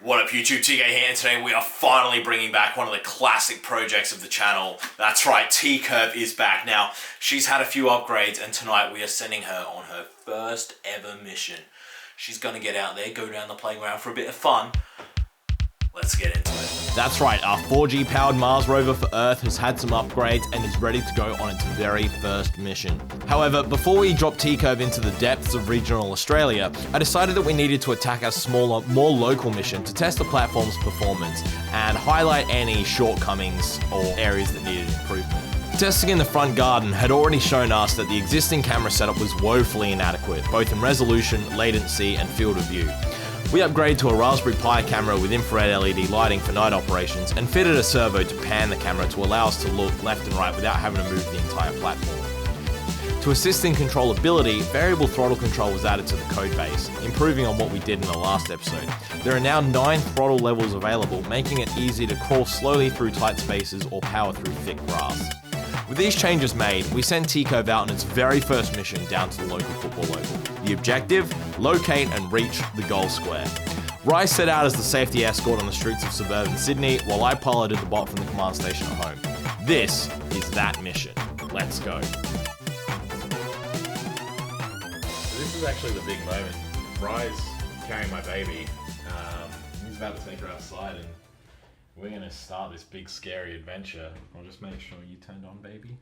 What up YouTube, TK here, and today we are finally bringing back one of the classic projects of the channel. That's right, TKIRV is back. Now, she's had a few upgrades and tonight we are sending her on her first ever mission. She's gonna get out there, go down the playground for a bit of fun. Let's get into it. That's right, our 4G powered Mars Rover for Earth has had some upgrades and is ready to go on its very first mission. However, before we drop TKIRV into the depths of regional Australia, I decided that we needed to attack a smaller, more local mission to test the platform's performance and highlight any shortcomings or areas that needed improvement. Testing in the front garden had already shown us that the existing camera setup was woefully inadequate, both in resolution, latency, and field of view. We upgraded to a Raspberry Pi camera with infrared LED lighting for night operations and fitted a servo to pan the camera to allow us to look left and right without having to move the entire platform. To assist in controllability, variable throttle control was added to the code base, improving on what we did in the last episode. There are now 9 throttle levels available, making it easy to crawl slowly through tight spaces or power through thick grass. With these changes made, we send TKIRV out on its very first mission down to the local football oval. The objective? Locate and reach the goal square. Rye set out as the safety escort on the streets of suburban Sydney, while I piloted the bot from the command station at home. This is that mission. Let's go. So this is actually the big moment. Rye's carrying my baby. He's about to take her outside and we're going to start this big scary adventure. I'll just make sure you turned on, baby.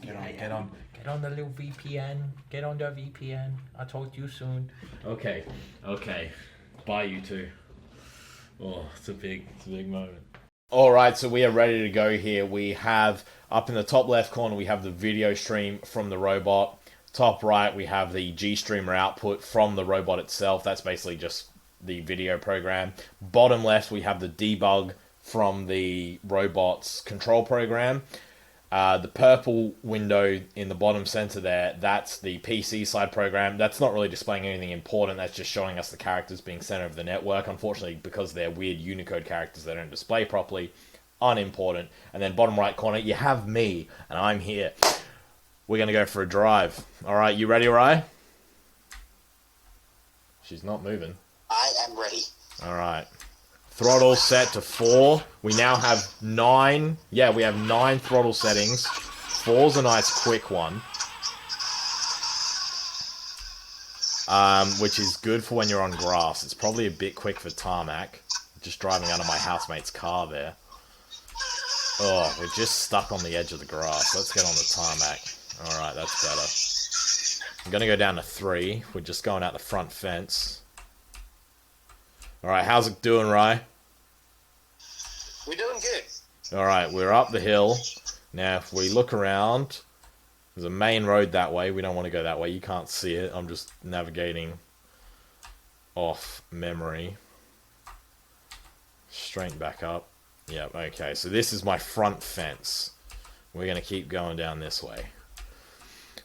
Yeah, get on the little VPN. Get on the VPN. I'll talk to you soon. Okay. Bye, you two. Oh, it's a big moment. Alright, so we are ready to go here. We have, up in the top left corner, we have the video stream from the robot. Top right, we have the G-Streamer output from the robot itself. That's basically just the video program. Bottom left, we have the debug from the robot's control program. The purple window in the bottom center there, that's the PC side program. That's not really displaying anything important. That's just showing us the characters being sent over the network. Unfortunately, because they're weird Unicode characters that don't display properly, unimportant. And then bottom right corner, you have me, and I'm here. We're going to go for a drive. Alright, you ready, Rye? She's not moving. I am ready. Alright. Throttle set to 4. We now have 9. Yeah, we have 9 throttle settings. 4's a nice quick one. Which is good for when you're on grass. It's probably a bit quick for tarmac. Just driving under my housemate's car there. Oh, we're just stuck on the edge of the grass. Let's get on the tarmac. Alright, that's better. I'm gonna go down to 3. We're just going out the front fence. Alright, how's it doing, Rye? We're doing good. Alright, we're up the hill. Now, if we look around, there's a main road that way. We don't want to go that way. You can't see it. I'm just navigating off memory. Straight back up. Yep, okay. So this is my front fence. We're going to keep going down this way.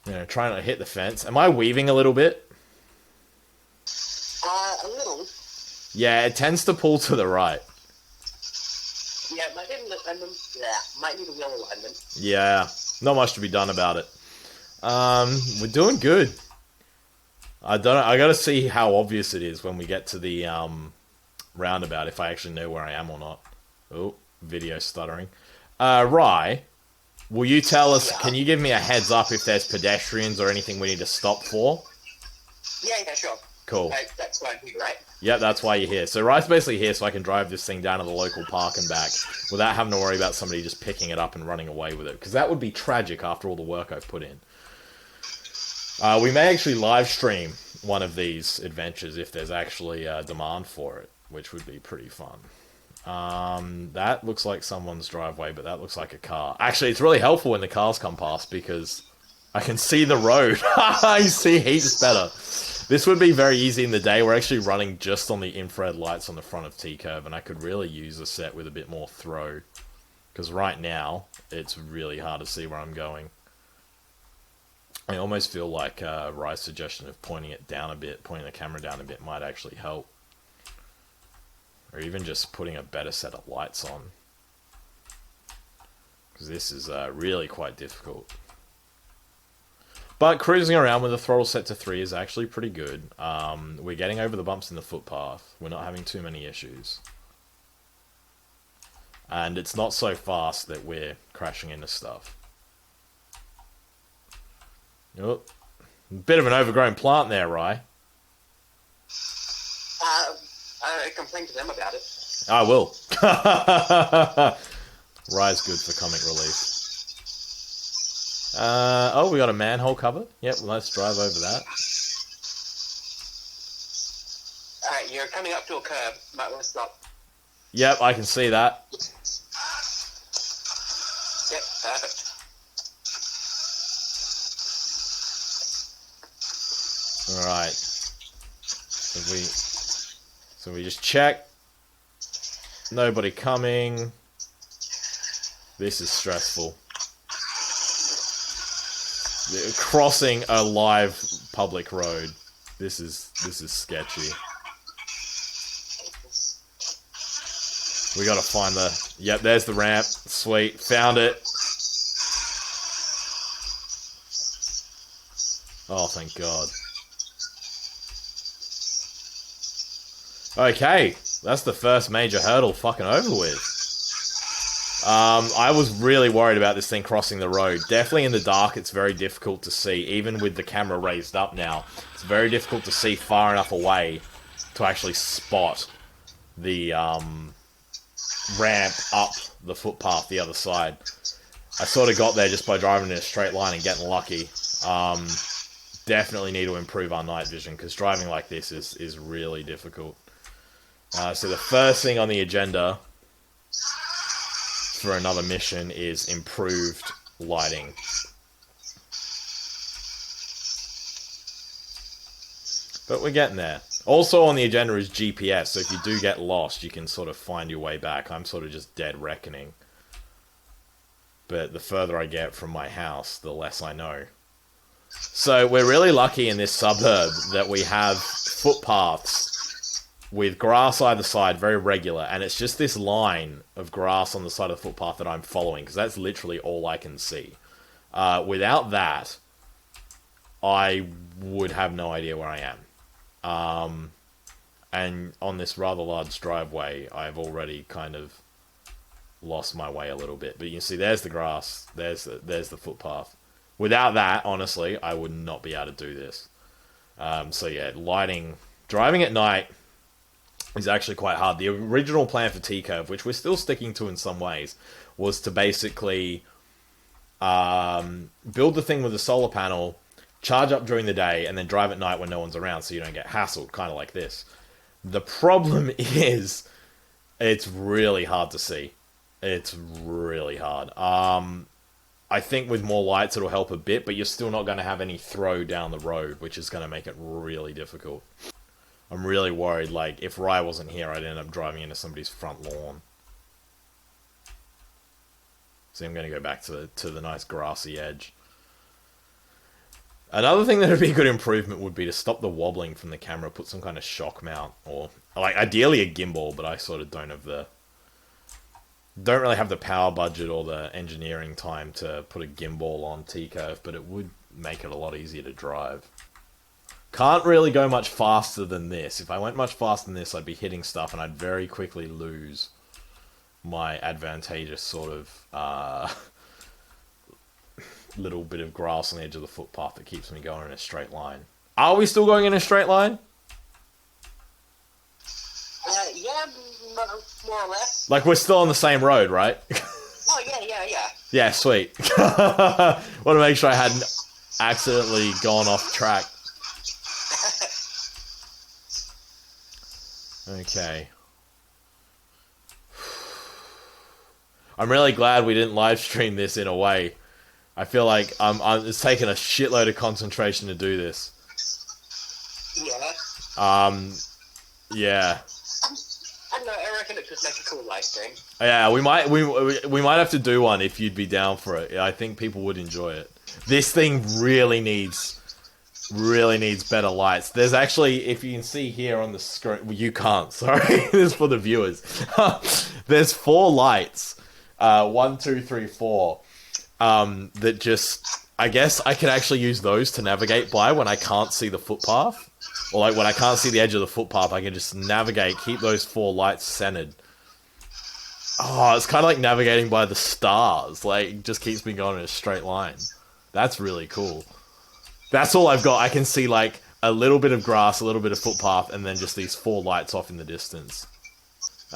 I'm going to try not to hit the fence. Am I weaving a little bit? A little. Yeah, it tends to pull to the right. Yeah, might need a wheel alignment. Yeah, not much to be done about it. We're doing good. I gotta see how obvious it is when we get to the roundabout, if I actually know where I am or not. Oh, video stuttering. Rye, will you tell us, can you give me a heads up if there's pedestrians or anything we need to stop for? Yeah, sure. Cool. Okay, that's why I'm here, right? Yep, that's why you're here. So Rye's basically here so I can drive this thing down to the local park and back without having to worry about somebody just picking it up and running away with it. Because that would be tragic after all the work I've put in. We may actually live stream one of these adventures if there's actually demand for it, which would be pretty fun. That looks like someone's driveway, but that looks like a car. Actually, it's really helpful when the cars come past because I can see the road. I see heaps better. This would be very easy in the day. We're actually running just on the infrared lights on the front of TKIRV, and I could really use a set with a bit more throw. Because right now, it's really hard to see where I'm going. I almost feel like Rye's suggestion of pointing it down a bit, pointing the camera down a bit might actually help. Or even just putting a better set of lights on. Because this is really quite difficult. But cruising around with the throttle set to 3 is actually pretty good. We're getting over the bumps in the footpath. We're not having too many issues. And it's not so fast that we're crashing into stuff. Oh, bit of an overgrown plant there, Rye. I complained to them about it. I will. Rye's good for comic relief. Oh, we got a manhole cover. Yep, let's drive over that. Alright, you're coming up to a curb. Might want to stop. Yep, I can see that. Yep, perfect. Alright. So we just check. Nobody coming. This is stressful. Crossing a live public road. This is sketchy. We gotta find the... Yep, there's the ramp. Sweet. Found it. Oh, thank God. Okay. That's the first major hurdle fucking over with. I was really worried about this thing crossing the road. Definitely in the dark, it's very difficult to see. Even with the camera raised up now, it's very difficult to see far enough away to actually spot the ramp up the footpath the other side. I sort of got there just by driving in a straight line and getting lucky. Definitely need to improve our night vision, because driving like this is really difficult. So the first thing on the agenda for another mission is improved lighting. But we're getting there. Also on the agenda is GPS, so if you do get lost, you can sort of find your way back. I'm sort of just dead reckoning. But the further I get from my house, the less I know. So we're really lucky in this suburb that we have footpaths with grass either side, very regular, and it's just this line of grass on the side of the footpath that I'm following, because that's literally all I can see. Without that, I would have no idea where I am. And on this rather large driveway, I've already kind of lost my way a little bit. But you can see there's the grass, there's the footpath. Without that, honestly, I would not be able to do this. So yeah, lighting, driving at night is actually quite hard. The original plan for TKIRV, which we're still sticking to in some ways, was to basically build the thing with a solar panel, charge up during the day, and then drive at night when no one's around so you don't get hassled, kind of like this. The problem is, it's really hard to see. It's really hard. I think with more lights it'll help a bit, but you're still not going to have any throw down the road, which is going to make it really difficult. I'm really worried, like, if Rye wasn't here, I'd end up driving into somebody's front lawn. So I'm going to go back to the nice grassy edge. Another thing that would be a good improvement would be to stop the wobbling from the camera, put some kind of shock mount, or, like, ideally a gimbal, but I sort of don't really have the power budget or the engineering time to put a gimbal on TKIRV, but it would make it a lot easier to drive. Can't really go much faster than this. If I went much faster than this, I'd be hitting stuff and I'd very quickly lose my advantageous sort of little bit of grass on the edge of the footpath that keeps me going in a straight line. Are we still going in a straight line? Yeah, more or less. Like, we're still on the same road, right? Oh, yeah. Yeah, sweet. Want to make sure I hadn't accidentally gone off track. Okay. I'm really glad we didn't live stream this in a way. I feel like it's taken a shitload of concentration to do this. Yeah. Yeah. I don't know, I reckon it could make a cool live stream. Yeah, we might have to do one if you'd be down for it. I think people would enjoy it. This thing really needs better lights. There's actually, if you can see here on the screen, well, you can't, sorry, this is for the viewers. There's 4 lights, 1, 2, 3, 4, that just I guess I could actually use those to navigate by when I can't see the footpath. Or like when I can't see the edge of the footpath, I can just navigate, keep those 4 lights centered. Oh, it's kind of like navigating by the stars. Like, it just keeps me going in a straight line. That's really cool. That's all I've got. I can see like a little bit of grass, a little bit of footpath, and then just these 4 lights off in the distance.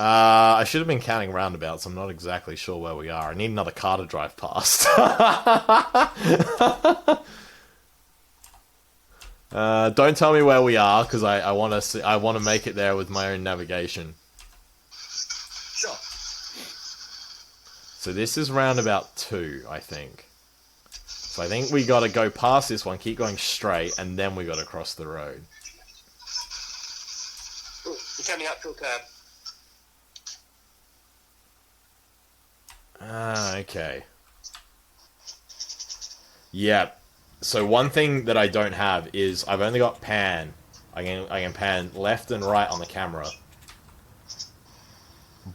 I should have been counting roundabouts. I'm not exactly sure where we are. I need another car to drive past. Don't tell me where we are, because I want to make it there with my own navigation. Sure. So this is roundabout 2, I think. So I think we got to go past this one, keep going straight, and then we got to cross the road. Ooh, you're coming up to a curb. Ah, okay. Yeah. So one thing that I don't have is I've only got pan. I can pan left and right on the camera.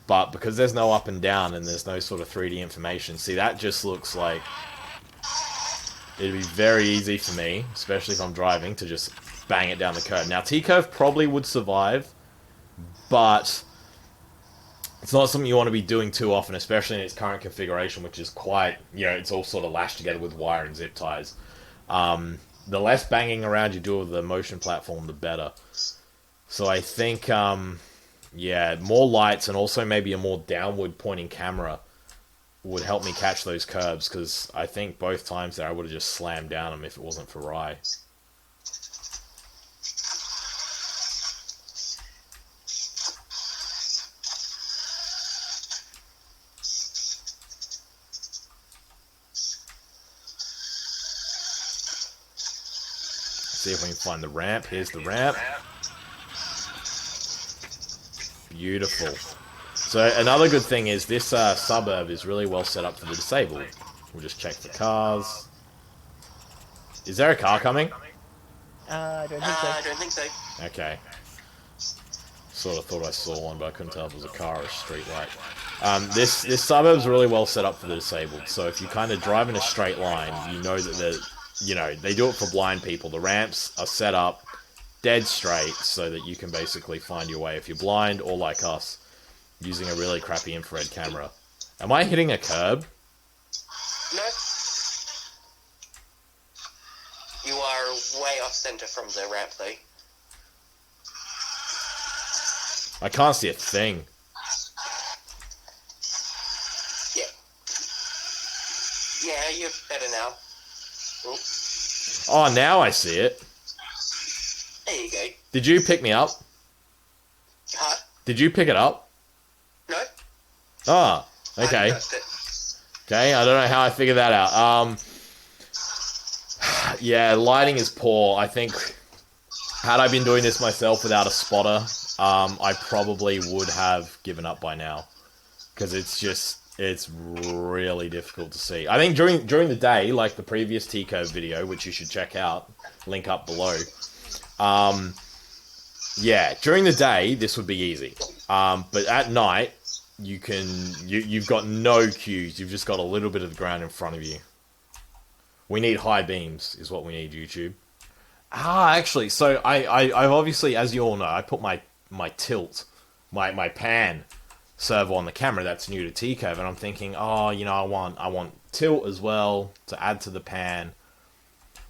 But because there's no up and down and there's no sort of 3D information, see, that just looks like it'd be very easy for me, especially if I'm driving, to just bang it down the curb. Now, TKIRV probably would survive, but it's not something you want to be doing too often, especially in its current configuration, which is quite, it's all sort of lashed together with wire and zip ties. The less banging around you do with the motion platform, the better. So I think, yeah, more lights and also maybe a more downward pointing camera would help me catch those curbs, because I think both times there I would have just slammed down them if it wasn't for Rye. See if we can find the ramp. Here's the ramp. Beautiful. So another good thing is this suburb is really well set up for the disabled. We'll just check the cars. Is there a car coming? I don't think so. I don't think so. Okay. Sort of thought I saw one, but I couldn't tell if it was a car or a street light. This suburb's really well set up for the disabled. So if you kind of drive in a straight line, you know that they do it for blind people. The ramps are set up dead straight so that you can basically find your way if you're blind or like us, using a really crappy infrared camera. Am I hitting a curb? No. You are way off center from the ramp, though. I can't see a thing. Yeah. Yeah, you're better now. Ooh. Oh, now I see it. There you go. Did you pick me up? Huh? Did you pick it up? No? Ah, okay. I touched it. Okay, I don't know how I figured that out. Yeah, lighting is poor. I think, had I been doing this myself without a spotter, I probably would have given up by now. Because it's really difficult to see. I think during the day, like the previous TKIRV video, which you should check out, link up below. Yeah, during the day, this would be easy. But at night, you've got no cues. You've just got a little bit of the ground in front of you. We need high beams, is what we need, YouTube. Actually, so I've obviously, as you all know, I put my tilt, my pan servo on the camera. That's new to TKIRV, and I'm thinking, I want tilt as well to add to the pan,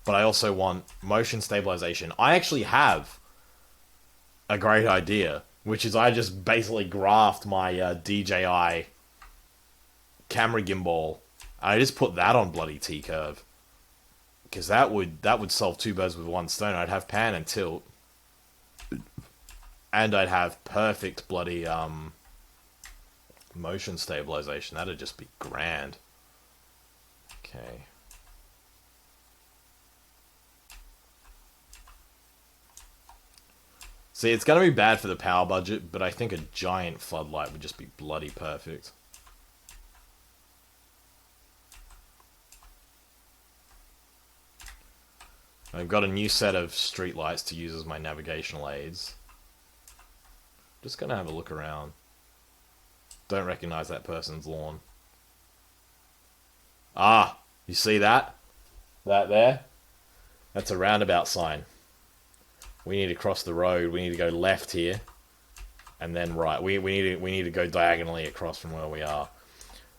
but I also want motion stabilization. I actually have a great idea, which is I just basically graphed my DJI camera gimbal, and I just put that on bloody TKIRV. Because that would solve 2 birds with 1 stone. I'd have pan and tilt. And I'd have perfect bloody motion stabilization. That'd just be grand. Okay. See, it's going to be bad for the power budget, but I think a giant floodlight would just be bloody perfect. I've got a new set of street lights to use as my navigational aids. Just gonna have a look around. Don't recognize that person's lawn. Ah, you see that? That there? That's a roundabout sign. We need to cross the road. We need to go left here. And then right. We need to go diagonally across from where we are.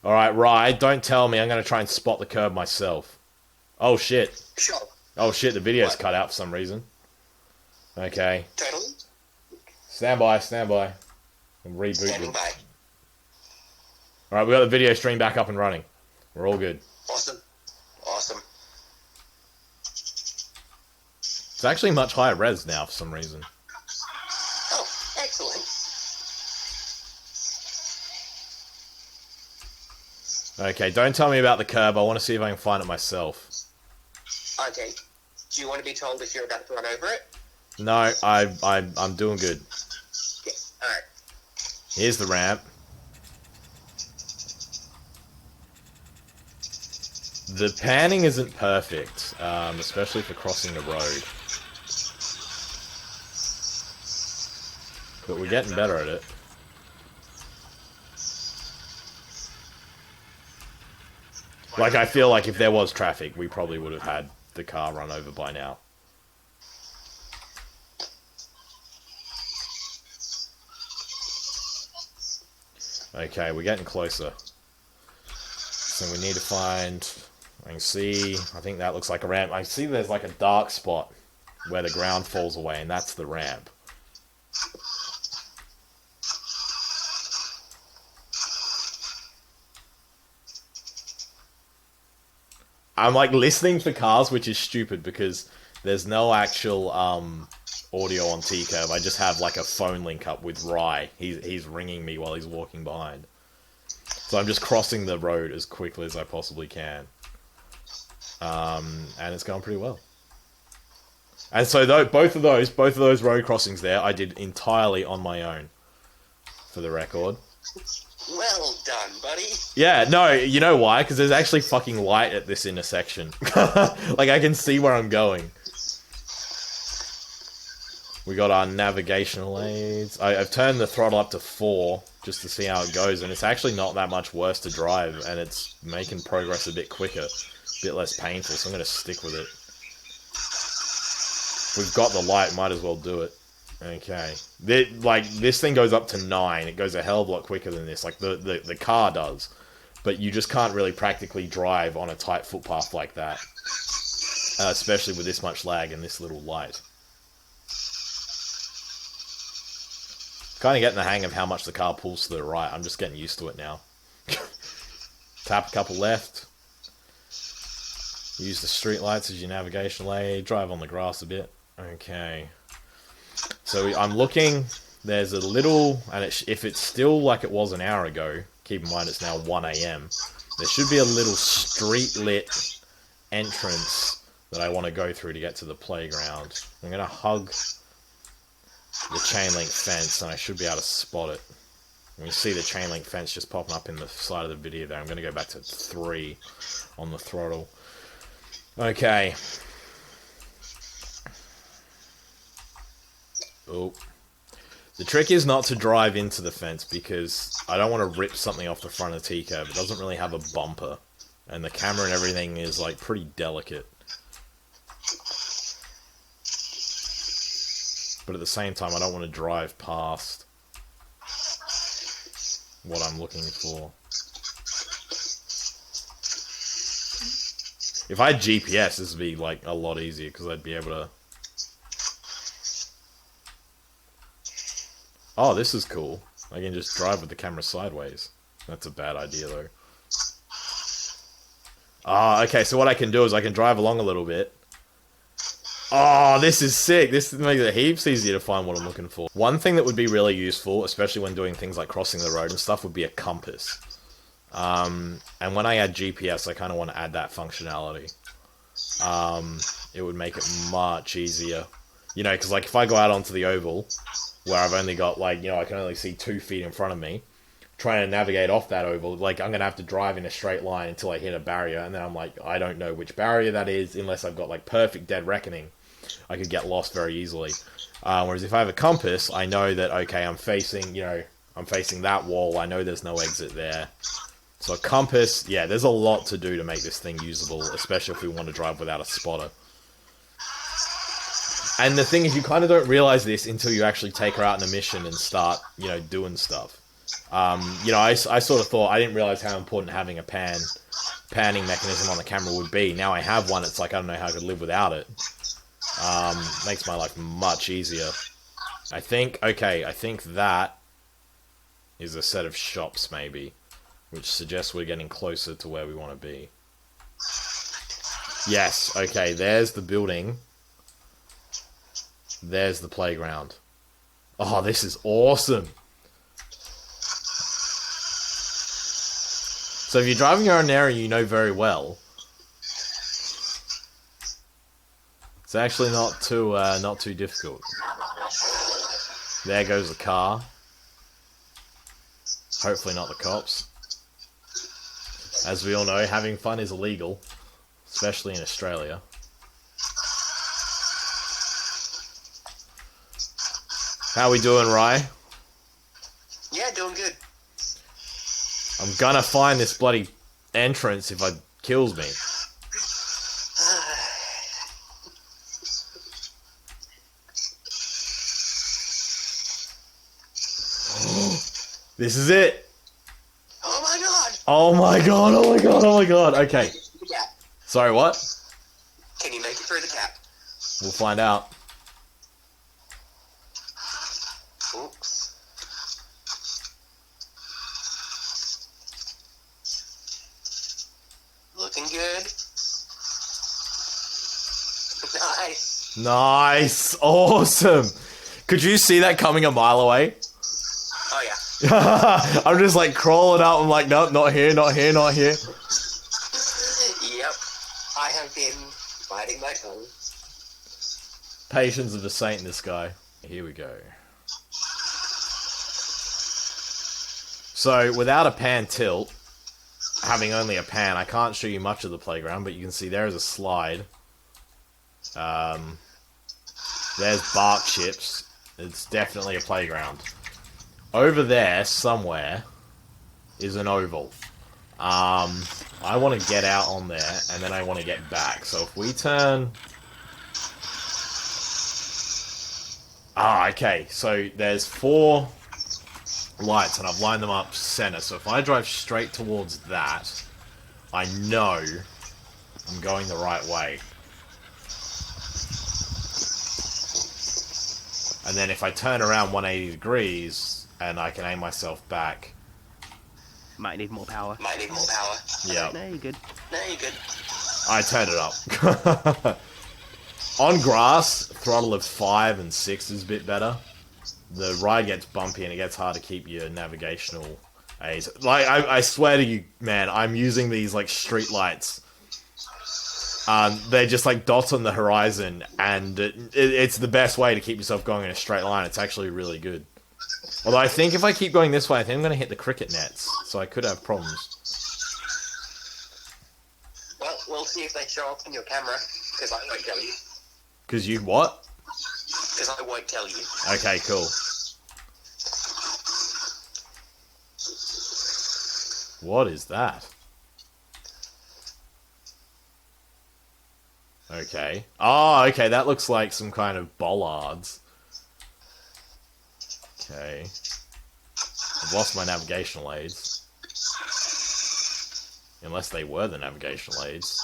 Alright, right. Don't tell me. I'm going to try and spot the curb myself. Oh, shit. Sure. Oh, shit. The video's What? cut out for some reason. Okay. Totally. Stand by. Reboot. Standing by. Alright, we got the video stream back up and running. We're all good. Awesome. It's actually much higher res now for some reason. Oh, excellent. Okay, don't tell me about the curb. I want to see if I can find it myself. Okay. Do you want to be told if you're about to run over it? No, I'm doing good. Yeah. Alright. Here's the ramp. The panning isn't perfect, especially for crossing the road. But we're getting better at it. Like, I feel like if there was traffic, we probably would have had the car run over by now. Okay, we're getting closer. So we need to find... I can see... I think that looks like a ramp. I see there's like a dark spot where the ground falls away, and that's the ramp. I'm like listening for cars, which is stupid because there's no actual audio on TKIRV. I just have like a phone link up with Rye. He's ringing me while he's walking behind. So I'm just crossing the road as quickly as I possibly can. And it's going pretty well. And so both of those road crossings there, I did entirely on my own, for the record. Well done, buddy. Yeah, no, you know why? Because there's actually fucking light at this intersection. Like, I can see where I'm going. We got our navigational aids. I've turned the throttle up to 4, just to see how it goes, and it's actually not that much worse to drive, and it's making progress a bit quicker, a bit less painful, so I'm going to stick with it. We've got the light, might as well do it. Okay. This thing goes up to 9. It goes a hell of a lot quicker than this. Like, the car does. But you just can't really practically drive on a tight footpath like that. Especially with this much lag and this little light. Kind of getting the hang of how much the car pulls to the right. I'm just getting used to it now. Tap a couple left. Use the street lights as your navigational aid. Drive on the grass a bit. Okay. So I'm looking, there's a little, and if it's still like it was an hour ago, keep in mind it's now 1 AM, there should be a little street lit entrance that I want to go through to get to the playground. I'm going to hug the chain link fence and I should be able to spot it. And you see the chain link fence just popping up in the side of the video there. I'm going to go back to 3 on the throttle. Okay. Oh. The trick is not to drive into the fence because I don't want to rip something off the front of TKIRV. It doesn't really have a bumper. And the camera and everything is like pretty delicate. But at the same time, I don't want to drive past what I'm looking for. If I had GPS, this would be like a lot easier because I'd be able to... Oh, this is cool. I can just drive with the camera sideways. That's a bad idea, though. Ah, okay, so what I can do is I can drive along a little bit. Oh, this is sick. This makes it heaps easier to find what I'm looking for. One thing that would be really useful, especially when doing things like crossing the road and stuff, would be a compass. And when I add GPS, I kind of want to add that functionality. It would make it much easier. You know, because like if I go out onto the oval... where I've only got, like, you know, I can only see 2 feet in front of me, trying to navigate off that oval, like, I'm going to have to drive in a straight line until I hit a barrier, and then I'm like, I don't know which barrier that is, unless I've got, like, perfect dead reckoning. I could get lost very easily. Whereas if I have a compass, I know that, okay, I'm facing, you know, I'm facing that wall, I know there's no exit there. So a compass, yeah, there's a lot to do to make this thing usable, especially if we want to drive without a spotter. And the thing is, you kind of don't realize this until you actually take her out on a mission and start, you know, doing stuff. You know, I sort of thought, I didn't realize how important having a panning mechanism on the camera would be. Now I have one, it's like, I don't know how I could live without it. Makes my life much easier. I think that is a set of shops, maybe, which suggests we're getting closer to where we want to be. Yes, okay, there's the building. There's the playground. Oh, this is awesome! So if you're driving around an area you know very well, it's actually not too difficult. There goes the car. Hopefully not the cops. As we all know, having fun is illegal, especially in Australia. How we doing, Rye? Yeah, doing good. I'm gonna find this bloody entrance if it kills me. This is it! Oh my god! Oh my god, oh my god, oh my god, okay. Yeah. Sorry, what? Can you make it through the cap? We'll find out. Oops. Looking good. Nice. Nice! Awesome! Could you see that coming a mile away? Oh yeah. I'm just like crawling up, I'm like, nope, not here, not here, not here. Yep. I have been biting my tongue. Patience of a saint, this guy. Here we go. So, without a pan tilt, having only a pan, I can't show you much of the playground, but you can see there is a slide. There's bark chips. It's definitely a playground. Over there, somewhere, is an oval. I want to get out on there, and then I want to get back. So if we turn... Ah, okay. So there's 4 lights, and I've lined them up center. So if I drive straight towards that, I know I'm going the right way. And then if I turn around 180 degrees, and I can aim myself back. Might need more power. Might need more power. Yeah. No, you're good. No, you're good. I turned it up. On grass, throttle of 5 and 6 is a bit better. The ride gets bumpy and it gets hard to keep your navigational aids. Like, I swear to you, man, I'm using these, like, street lights. They're just, like, dots on the horizon, and it's the best way to keep yourself going in a straight line. It's actually really good. Although I think if I keep going this way, I think I'm going to hit the cricket nets, so I could have problems. Well, we'll see if they show up on your camera, because I won't tell you. Because you what? Because I won't tell you. Okay, cool. What is that? Okay. Oh, okay, that looks like some kind of bollards. Okay. I've lost my navigational aids. Unless they were the navigational aids.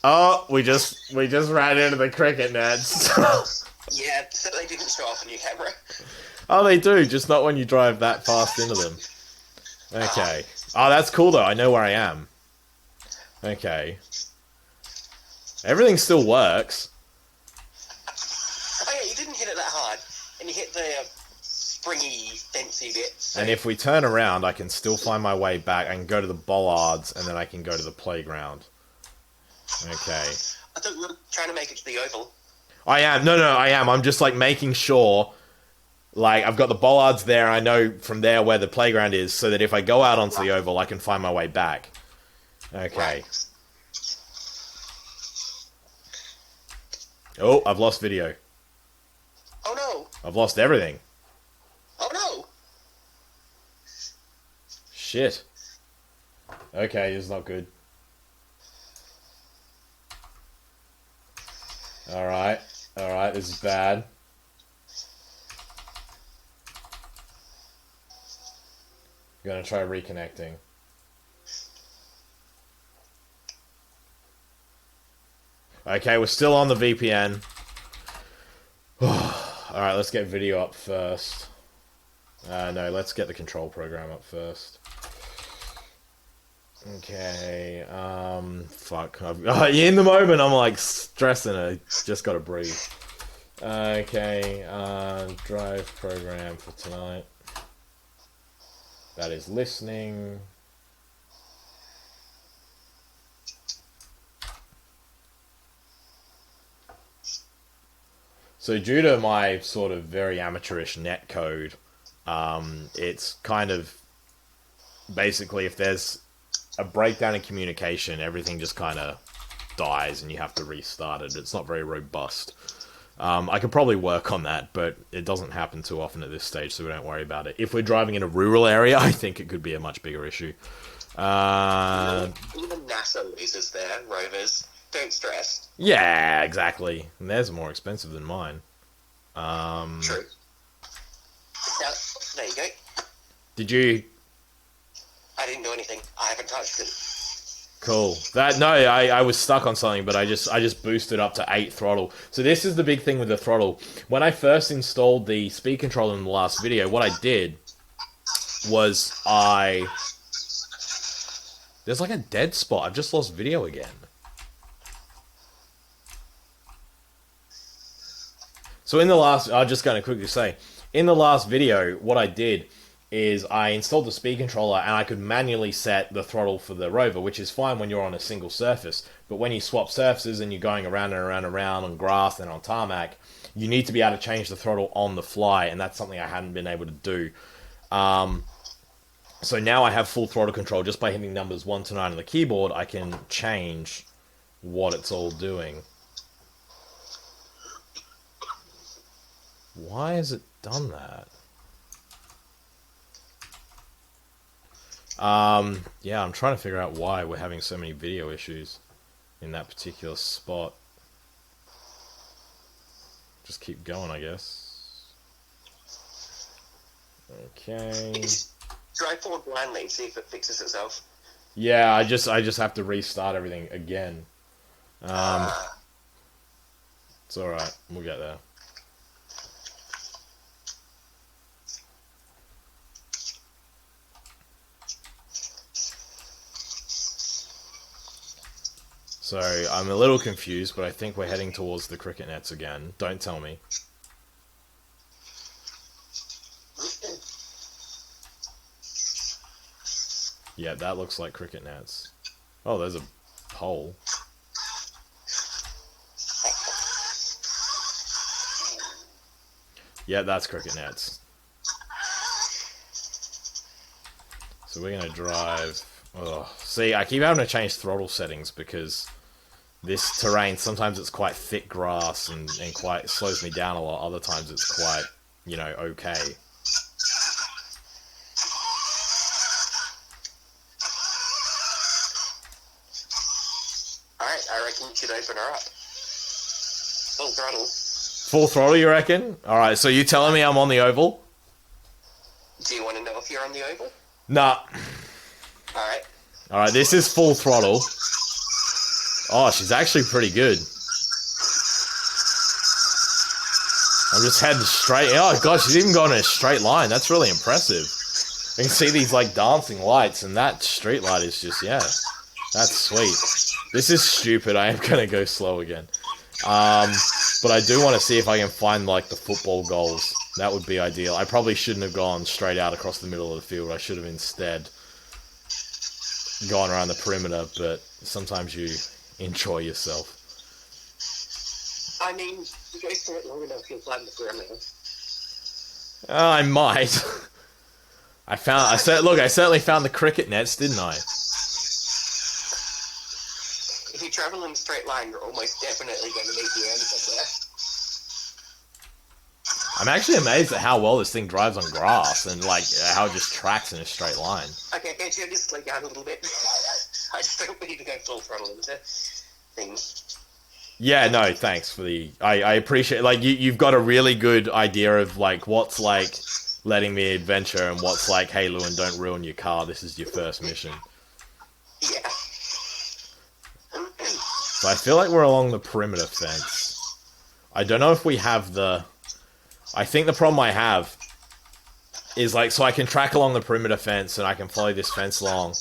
Oh, we just ran into the cricket nets. Yeah, so they didn't show up on your camera. Oh, they do, just not when you drive that fast into them. Okay. Oh, that's cool though, I know where I am. Okay. Everything still works. Oh yeah, you didn't hit it that hard. And you hit the springy, fancy bit. So. And if we turn around, I can still find my way back. I can go to the bollards, and then I can go to the playground. Okay. I thought you were trying to make it to the oval. I am. No, I am. I'm just, like, making sure Like, I've got the bollards there, I know from there where the playground is, so that if I go out onto the oval, I can find my way back. Okay. Right. Oh, I've lost video. Oh no! I've lost everything. Oh no! Shit. Okay, this is not good. Alright, this is bad. I'm gonna try reconnecting. Okay, we're still on the VPN. Alright, let's get video up first. No, let's get the control program up first. Okay, fuck. In the moment, I'm like stressing. I just gotta breathe. Okay, drive program for tonight. That is listening. So due to my sort of very amateurish net code, it's kind of basically if there's a breakdown in communication, everything just kind of dies and you have to restart it. It's not very robust. I could probably work on that, but it doesn't happen too often at this stage, so we don't worry about it. If we're driving in a rural area, I think it could be a much bigger issue. Even NASA loses their rovers. Don't stress. Yeah, exactly. And theirs are more expensive than mine. True. Yeah, there you go. Did you... I didn't do anything. I haven't touched it. Cool. I was stuck on something, but I just boosted up to 8 throttle. So this is the big thing with the throttle. When I first installed the speed controller in the last video, what I did was there's like a dead spot. I've just lost video again. So in the last, I'm just going to quickly say, in the last video, what I did is I installed the speed controller and I could manually set the throttle for the Rover, which is fine when you're on a single surface. But when you swap surfaces and you're going around and around and around on grass and on tarmac, you need to be able to change the throttle on the fly, and that's something I hadn't been able to do. So now I have full throttle control. Just by hitting numbers 1 to 9 on the keyboard, I can change what it's all doing. Why has it done that? Yeah, I'm trying to figure out why we're having so many video issues in that particular spot. Just keep going, I guess. Okay. Drive forward blindly, see if it fixes itself. Yeah, I just have to restart everything again. It's alright, we'll get there. So, I'm a little confused, but I think we're heading towards the cricket nets again. Don't tell me. Yeah, that looks like cricket nets. Oh, there's a hole. Yeah, that's cricket nets. So we're gonna drive... Oh, see, I keep having to change throttle settings because this terrain, sometimes it's quite thick grass and quite slows me down a lot. Other times it's quite, you know, okay. Alright, I reckon you should open her up. Full throttle. Full throttle, you reckon? Alright, so you telling me I'm on the oval? Do you want to know if you're on the oval? Nah. Alright. Alright, this is full throttle. Oh, she's actually pretty good. I'm just heading straight. Oh, gosh, she's even gone in a straight line. That's really impressive. You can see these, like, dancing lights, and that street light is just, yeah. That's sweet. This is stupid. I am going to go slow again. But I do want to see if I can find, like, the football goals. That would be ideal. I probably shouldn't have gone straight out across the middle of the field. I should have instead gone around the perimeter, but sometimes you enjoy yourself. I mean, you go through it long enough, you'll find the perimeter. I might. I certainly found the cricket nets, didn't I? If you travel in a straight line, you're almost definitely going to meet the end somewhere. I'm actually amazed at how well this thing drives on grass and like how it just tracks in a straight line. Okay, can't you just slow down a little bit? I just don't need to go full throttle into things. Yeah, no, thanks for the... I appreciate... Like, you've got a really good idea of, like, what's, like, letting me adventure and what's, like, hey, Lewin, don't ruin your car. This is your first mission. Yeah. So I feel like we're along the perimeter fence. I don't know if we have the... I think the problem I have is, like, so I can track along the perimeter fence and I can follow this fence along,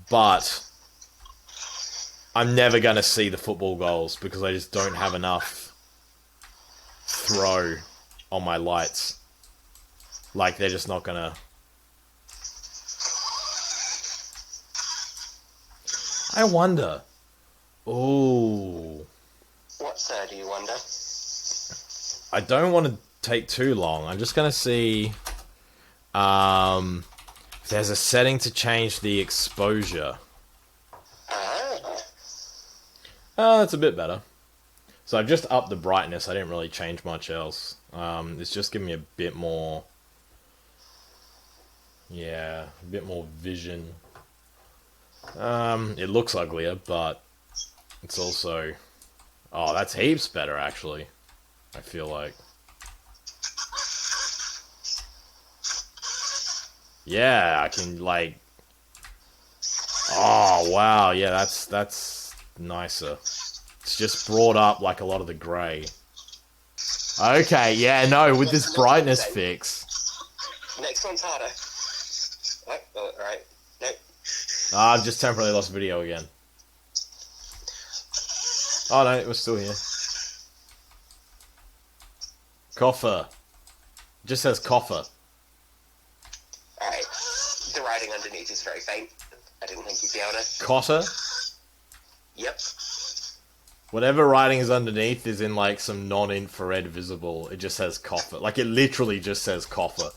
but I'm never going to see the football goals because I just don't have enough throw on my lights. Like, they're just not going to... I wonder... Ooh... What, sir, do you wonder? I don't want to take too long. I'm just going to see... if there's a setting to change the exposure. Oh, that's a bit better. So I've just upped the brightness. I didn't really change much else. It's just giving me a bit more... Yeah, a bit more vision. It looks uglier, but it's also... Oh, that's heaps better, actually. I feel like. Yeah, I can, like... Oh, wow, yeah, that's nicer. It's just brought up, like, a lot of the grey. Okay, yeah, no, with this brightness fix. Next one's harder. Oh, alright. Nope. I've just temporarily lost video again. Oh, no, it was still here. Coffer. It just says coffer. Alright. The writing underneath is very faint. I didn't think you'd be able to... Cotter? Yep. Whatever writing is underneath is in, like, some non-infrared visible. It just says coffer. Like, it literally just says coffer.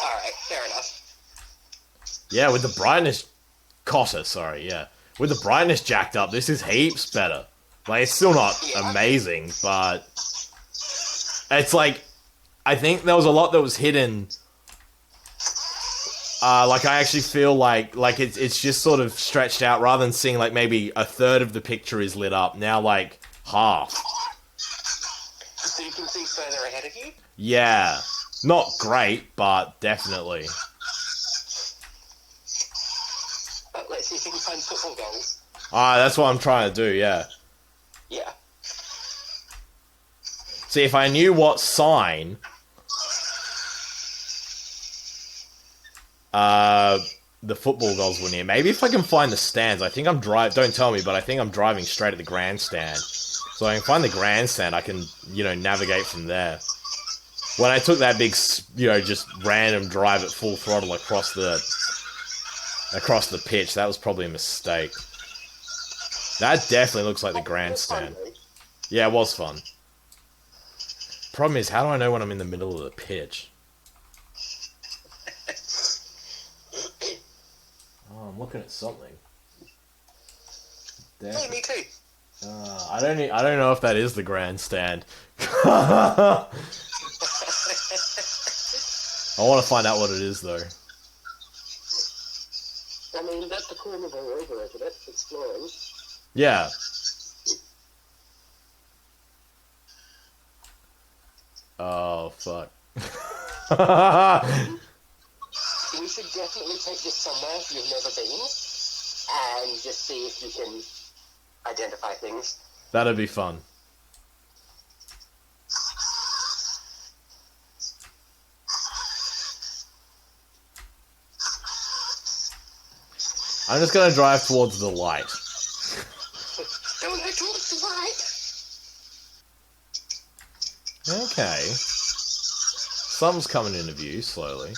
Alright, fair enough. Yeah, with the brightness... Cotter, sorry, yeah. With the brightness jacked up, this is heaps better. Like, it's still not amazing, but... It's like... I think there was a lot that was hidden... like, I actually feel like it's just sort of stretched out, rather than seeing, like, maybe a third of the picture is lit up. Now, like, half. So you can see further ahead of you? Yeah. Not great, but definitely. Let's see if you can find football goals. That's what I'm trying to do, yeah. Yeah. See, if I knew what sign... the football goals were near. Maybe if I can find the stands. I think I'm don't tell me, but I think I'm driving straight at the grandstand. So I can find the grandstand, I can, you know, navigate from there. When I took that big, you know, just random drive at full throttle across the pitch, that was probably a mistake. That definitely looks like the grandstand. Yeah, it was fun. Problem is, how do I know when I'm in the middle of the pitch? Oh, I'm looking at something. Hey, me too. I don't know if that is the grandstand. I want to find out what it is, though. I mean, that's the cool of a rover, isn't it? Exploring. Yeah. Oh, fuck. We should definitely take this somewhere you've never been, and just see if you can identify things. That'd be fun. I'm just gonna drive towards the light. Don't go towards the light! Okay. Something's coming into view, slowly.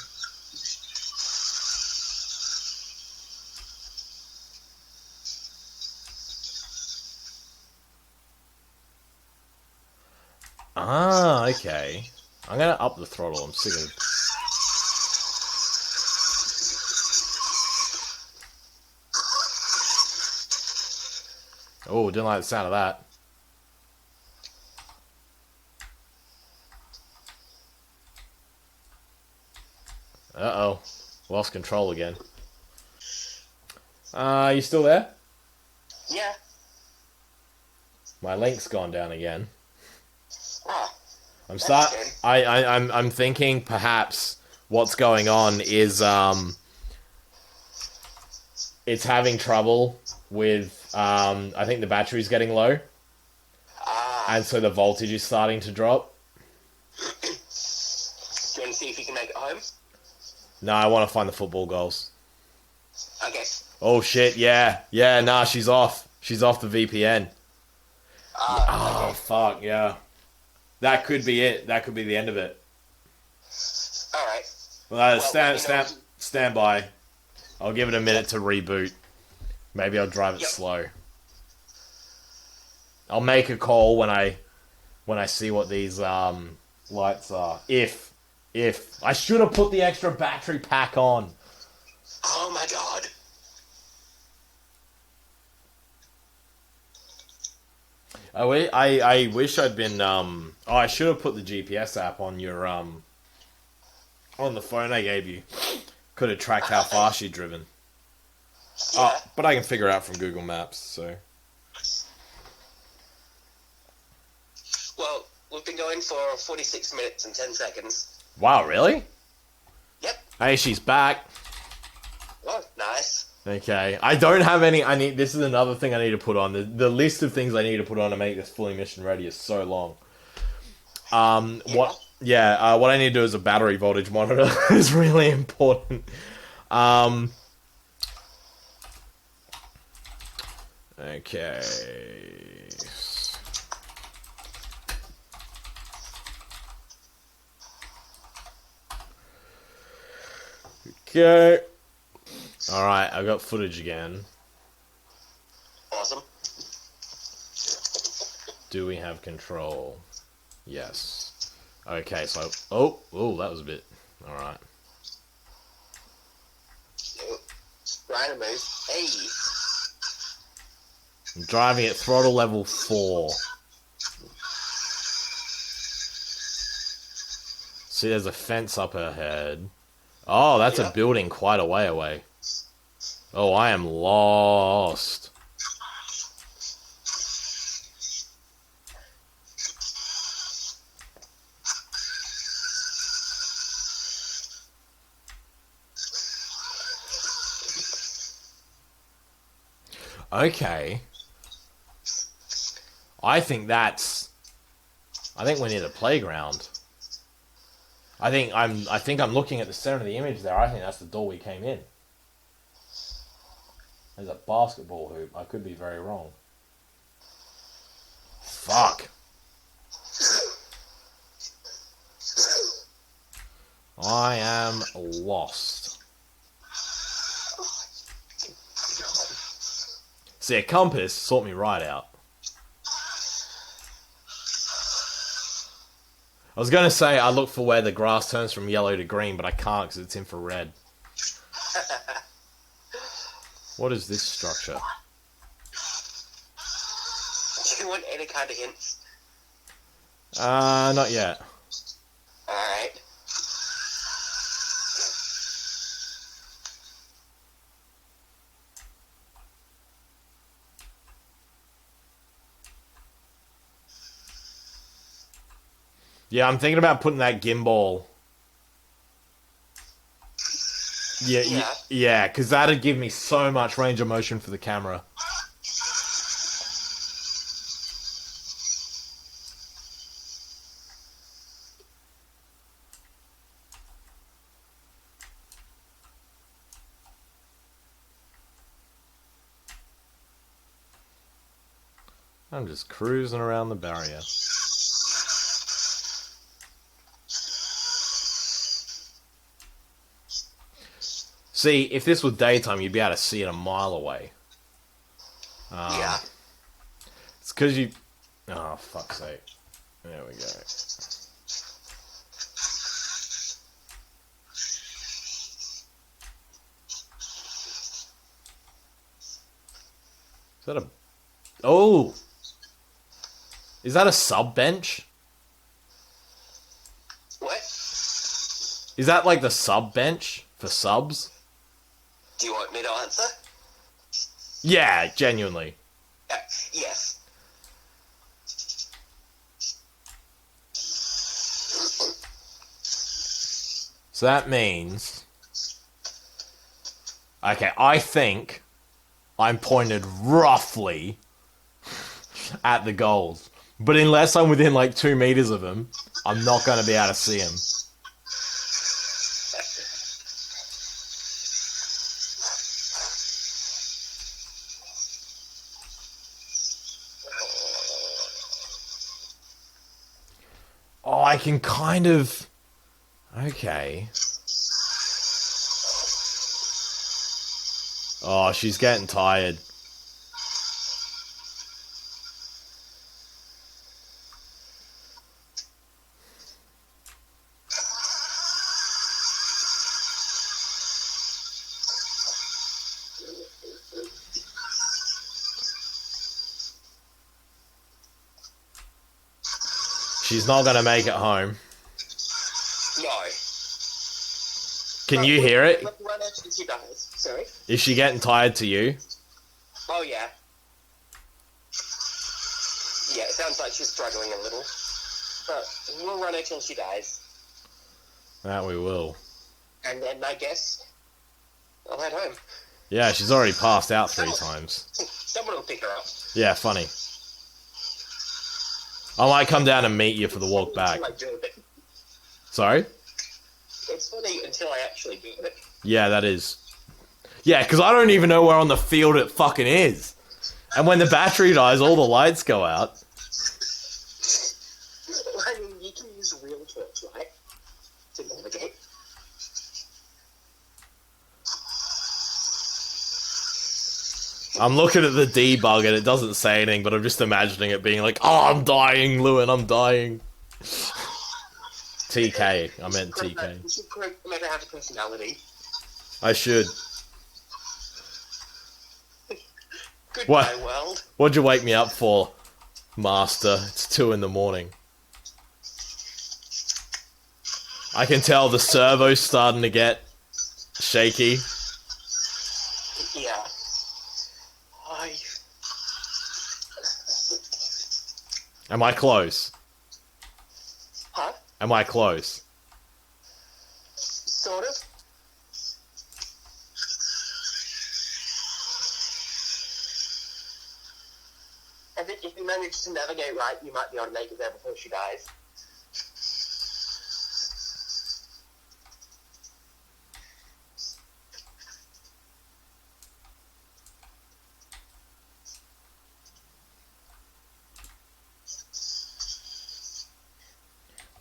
Ah, okay. I'm gonna up the throttle. I'm sick of... Oh, didn't like the sound of that. Uh-oh. Lost control again. You still there? Yeah. My link's gone down again. Ah. I'm thinking perhaps what's going on is it's having trouble with I think the battery's getting low. Ah. And so the voltage is starting to drop. Do you want to see if you can make it home? No, I want to find the football goals. Okay. Oh shit, yeah. Yeah, nah, she's off. She's off the VPN. Oh, okay. fuck, yeah. That could be it. That could be the end of it. Alright. Well, stand by. I'll give it a minute to reboot. Maybe I'll drive it slow. I'll make a call when I see what these lights are. If I should have put the extra battery pack on. Oh my god. I wish I'd been I should have put the GPS app on your on the phone I gave you. Could have tracked how fast you'd driven. Yeah. But I can figure it out from Google Maps, so. Well, we've been going for 46 minutes and 10 seconds. Wow, really? Yep. Hey, she's back. Oh, nice. Okay. I don't have any... This is another thing I need to put on. The list of things I need to put on to make this fully mission ready is so long. What I need to do is a battery voltage monitor. Is really important. Okay. Okay. Alright, I got footage again. Awesome. Do we have control? Yes. Okay, so... Oh, that was a bit... Alright. Trying to move. Hey! I'm driving at throttle level 4. See, there's a fence up ahead. Oh, that's a building quite a way away. Oh, I am lost. Okay. I think we're near the playground. I think I'm looking at the center of the image there. I think that's the door we came in. There's a basketball hoop. I could be very wrong. Fuck. I am lost. See, a compass sort me right out. I was going to say I look for where the grass turns from yellow to green, but I can't because it's infrared. What is this structure? Do you want any kind of hints? Not yet. Alright. Yeah, I'm thinking about putting that gimbal. Yeah, because that'd give me so much range of motion for the camera. I'm just cruising around the barrier. See, if this was daytime, you'd be able to see it a mile away. Yeah. It's because you... Oh, fuck's sake. There we go. Is that a... Oh! Is that a sub bench? What? Is that like the sub bench for subs? Do you want me to answer? Yeah, genuinely. Yes. So that means... Okay, I think I'm pointed roughly at the goals. But unless I'm within like 2 meters of him, I'm not going to be able to see him. Oh, I can kind of... Okay. Oh, she's getting tired. She's not going to make it home. No. Can you hear it? Run out and she dies. Sorry? Is she getting tired to you? Oh, yeah. Yeah, it sounds like she's struggling a little. But we'll run her till she dies. That we will. And then I guess I'll head home. Yeah, she's already passed out 3 times. Someone will pick her up. Yeah, funny. I might come down and meet you for the walk back. Until I do it. Sorry? It's funny until I actually do it. Yeah, that is. Yeah, because I don't even know where on the field it fucking is. And when the battery dies, all the lights go out. I mean, you can use a real torchlight to navigate. I'm looking at the debug and it doesn't say anything, but I'm just imagining it being like, oh, I'm dying, Lewin, I'm dying. TK, I meant TK. You should make her have a personality. I should. Goodbye, world. What'd you wake me up for, Master? It's 2 in the morning. I can tell the servo's starting to get shaky. Yeah. Am I close? Huh? Am I close? Sort of. I think if you manage to navigate right, you might be able to make it there before she dies.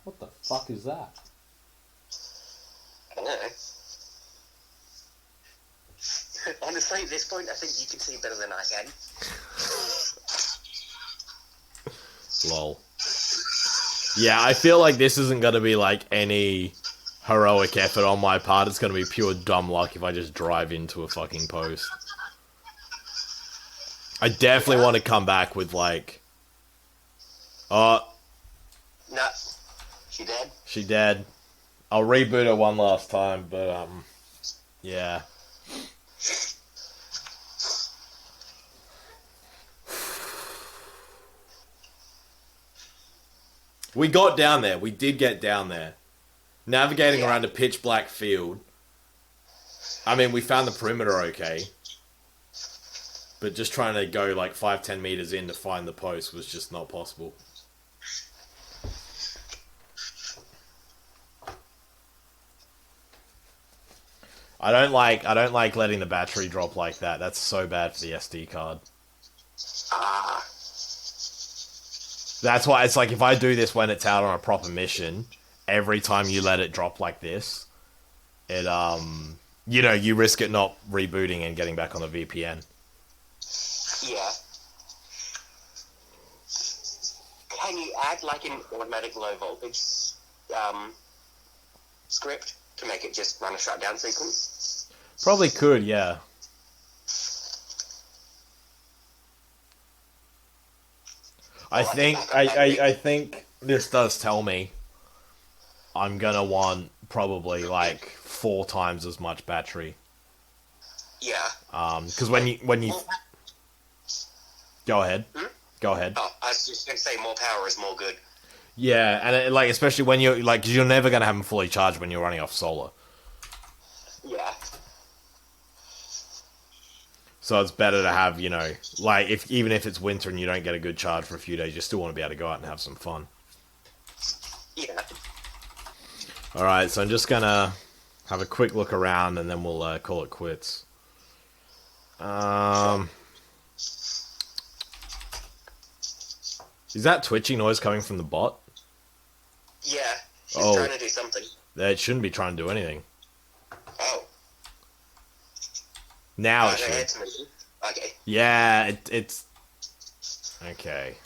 What the fuck is that? I don't know. Honestly, at this point, I think you can see better than I can. Lol. Yeah, I feel like this isn't going to be like any heroic effort on my part. It's going to be pure dumb luck if I just drive into a fucking post. I definitely want to come back with like... No. She dead? She dead. I'll reboot her one last time, but yeah. We got down there. We did get down there. Navigating around a pitch black field. I mean, we found the perimeter okay. But just trying to go like 5-10 meters in to find the post was just not possible. I don't like letting the battery drop like that. That's so bad for the SD card. That's why it's like if I do this when it's out on a proper mission, every time you let it drop like this, it you know, you risk it not rebooting and getting back on the VPN. Yeah. Can you add like an automatic low voltage script to make it just run a shutdown sequence? Probably could, yeah. I think this does tell me I'm gonna want probably like 4 times as much battery. Yeah. Because when you go ahead, go ahead. Oh, I was just going to say more power is more good. Yeah, and like especially when you're like, because you're never gonna have them fully charged when you're running off solar. Yeah. So it's better to have, you know, like even if it's winter and you don't get a good charge for a few days, you still want to be able to go out and have some fun. Yeah. All right, so I'm just gonna have a quick look around and then we'll call it quits. Is that twitching noise coming from the bot? Yeah. He's trying to do something. It shouldn't be trying to do anything. Oh. Now it no, should. Okay. Yeah, it's... Okay.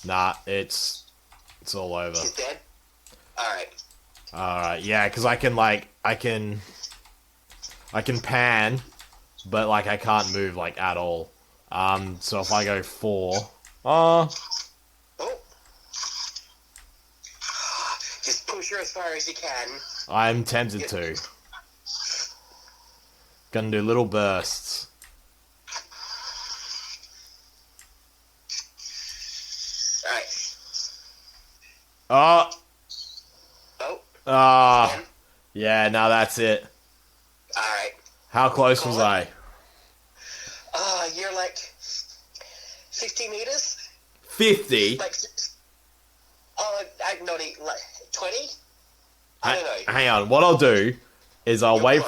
Nah, it's all over. He's dead? Alright. Alright, yeah, because I can pan, but like I can't move like at all. So if I go 4, Oh. Just push her as far as you can. I'm tempted to. Gonna do little bursts. Alright. Oh! Oh. Ah! Yeah, now that's it. Alright. How close was I? You're like 50 meters? 50? Like, I'm not even, like 20? I don't know. Hang on, what I'll do is I'll wait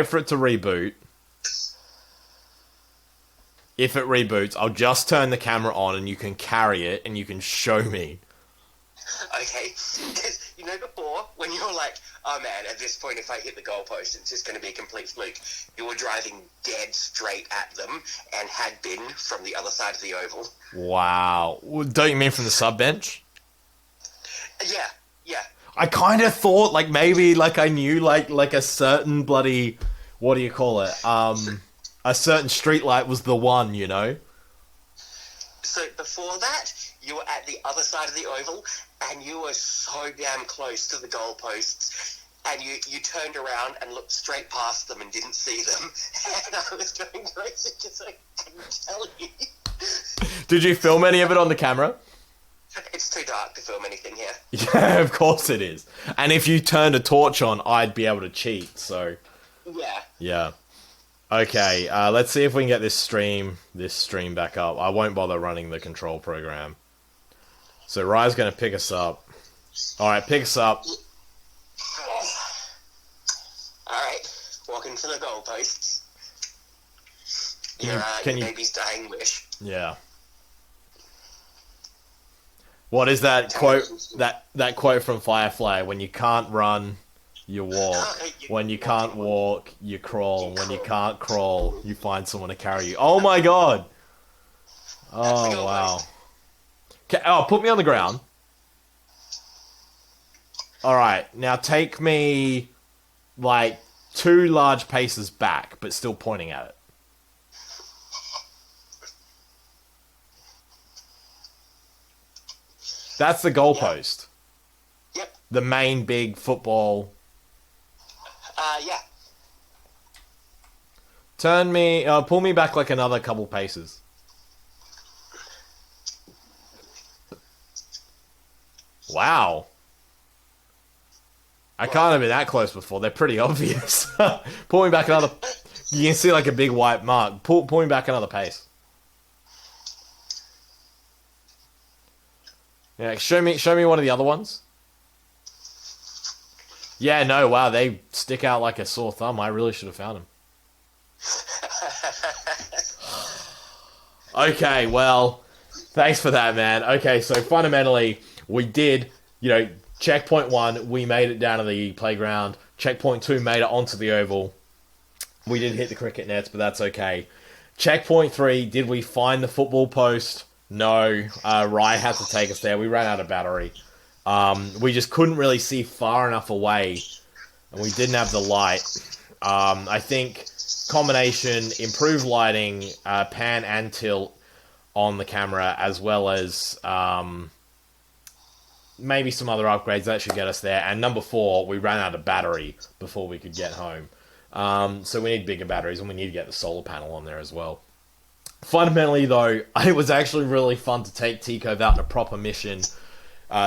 for it to reboot. If it reboots, I'll just turn the camera on and you can carry it and you can show me. Okay, because you know before, when you were like, oh man, at this point if I hit the goalpost it's just going to be a complete fluke, you were driving dead straight at them and had been from the other side of the oval. Wow. Don't you mean from the sub-bench? Yeah. I kind of thought, like, maybe, like, I knew, like a certain bloody, what do you call it? A certain streetlight was the one, you know? So before that, you were at the other side of the oval, and you were so damn close to the goalposts, and you turned around and looked straight past them and didn't see them, and I was going crazy because I couldn't tell you. Did you film any of it on the camera? It's too dark to film anything here. Yeah, of course it is. And if you turned a torch on, I'd be able to cheat, so... Yeah. Yeah. Okay, let's see if we can get this stream back up. I won't bother running the control program. So Rye's going to pick us up. Alright, pick us up. Alright, walking to the goalposts. Your baby's dying wish. Yeah. What is that quote? That quote from Firefly? When you can't run, you walk. When you can't walk, you crawl. When you can't crawl, you find someone to carry you. Oh my god! Oh wow. Oh, put me on the ground. Alright, now take me like 2 large paces back, but still pointing at it. That's the goalpost. Yep. The main big football. Yeah. Pull me back like another couple paces. Wow. I can't have been that close before. They're pretty obvious. Pull me back another... You can see like a big white mark. Pull me back another pace. Yeah, show me one of the other ones. Yeah, no, wow, they stick out like a sore thumb. I really should have found them. Okay, well, thanks for that, man. Okay, so fundamentally, we did, checkpoint 1, we made it down to the playground. Checkpoint 2 made it onto the oval. We did hit the cricket nets, but that's okay. Checkpoint 3, did we find the football post? No, Rye had to take us there. We ran out of battery. We just couldn't really see far enough away and we didn't have the light. I think combination, improved lighting, pan and tilt on the camera, as well as maybe some other upgrades that should get us there. And number 4, we ran out of battery before we could get home. So we need bigger batteries, and we need to get the solar panel on there as well. Fundamentally, though, it was actually really fun to take TKIRV out in a proper mission,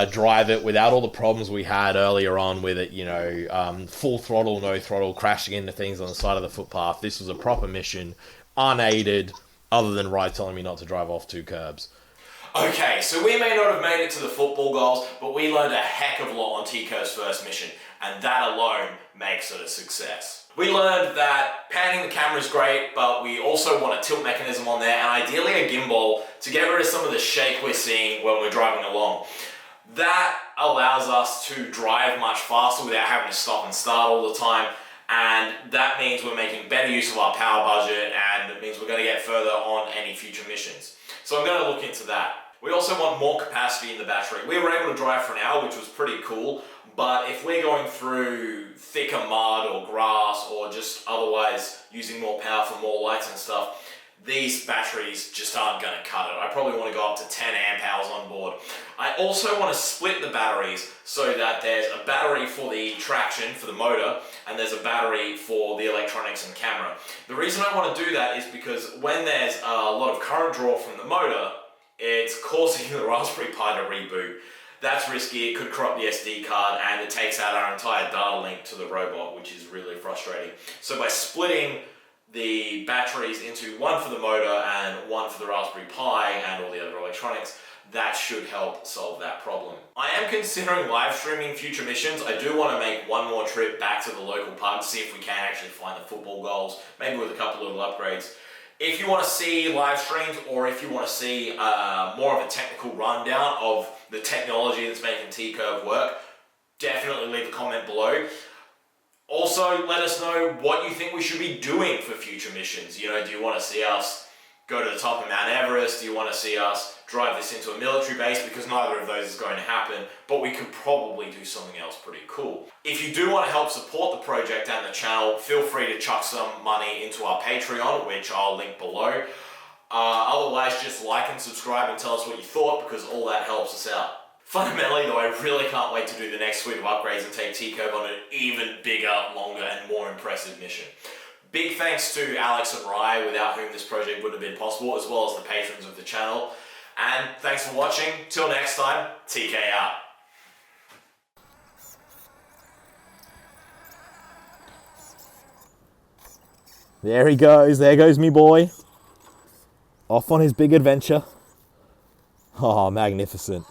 drive it without all the problems we had earlier on with it, you know, full throttle, no throttle, crashing into things on the side of the footpath. This was a proper mission, unaided, other than Rye telling me not to drive off 2 curbs. Okay, so we may not have made it to the football goals, but we learned a heck of a lot on TKIRV's first mission, and that alone makes it a success. We learned that panning the camera is great, but we also want a tilt mechanism on there, and ideally a gimbal to get rid of some of the shake we're seeing when we're driving along. That allows us to drive much faster without having to stop and start all the time, and that means we're making better use of our power budget, and it means we're going to get further on any future missions. So I'm going to look into that. We also want more capacity in the battery. We were able to drive for an hour, which was pretty cool, but if we're going through thicker mud or grass or just otherwise using more power for more lights and stuff, these batteries just aren't going to cut it. I probably want to go up to 10 amp hours on board. I also want to split the batteries so that there's a battery for the traction, for the motor, and there's a battery for the electronics and camera. The reason I want to do that is because when there's a lot of current draw from the motor, it's causing the Raspberry Pi to reboot. That's risky, it could corrupt the SD card, and it takes out our entire data link to the robot, which is really frustrating. So by splitting the batteries into one for the motor and one for the Raspberry Pi and all the other electronics, that should help solve that problem. I am considering live streaming future missions. I do want to make one more trip back to the local park to see if we can actually find the football goals, maybe with a couple little upgrades. If you want to see live streams, or if you want to see more of a technical rundown of the technology that's making TKIRV work, definitely leave a comment below. Also, let us know what you think we should be doing for future missions. You know, do you want to see us go to the top of Mount Everest? Do you want to see us drive this into a military base? Because neither of those is going to happen, but we could probably do something else pretty cool. If you do want to help support the project and the channel, feel free to chuck some money into our Patreon, which I'll link below. Otherwise, just like and subscribe and tell us what you thought, because all that helps us out. Fundamentally though, I really can't wait to do the next suite of upgrades and take TKIRV on an even bigger, longer and more impressive mission. Big thanks to Alex and Rye, without whom this project wouldn't have been possible, as well as the patrons of the channel. And thanks for watching. Till next time, TK out. There he goes. There goes me boy. Off on his big adventure. Oh, magnificent.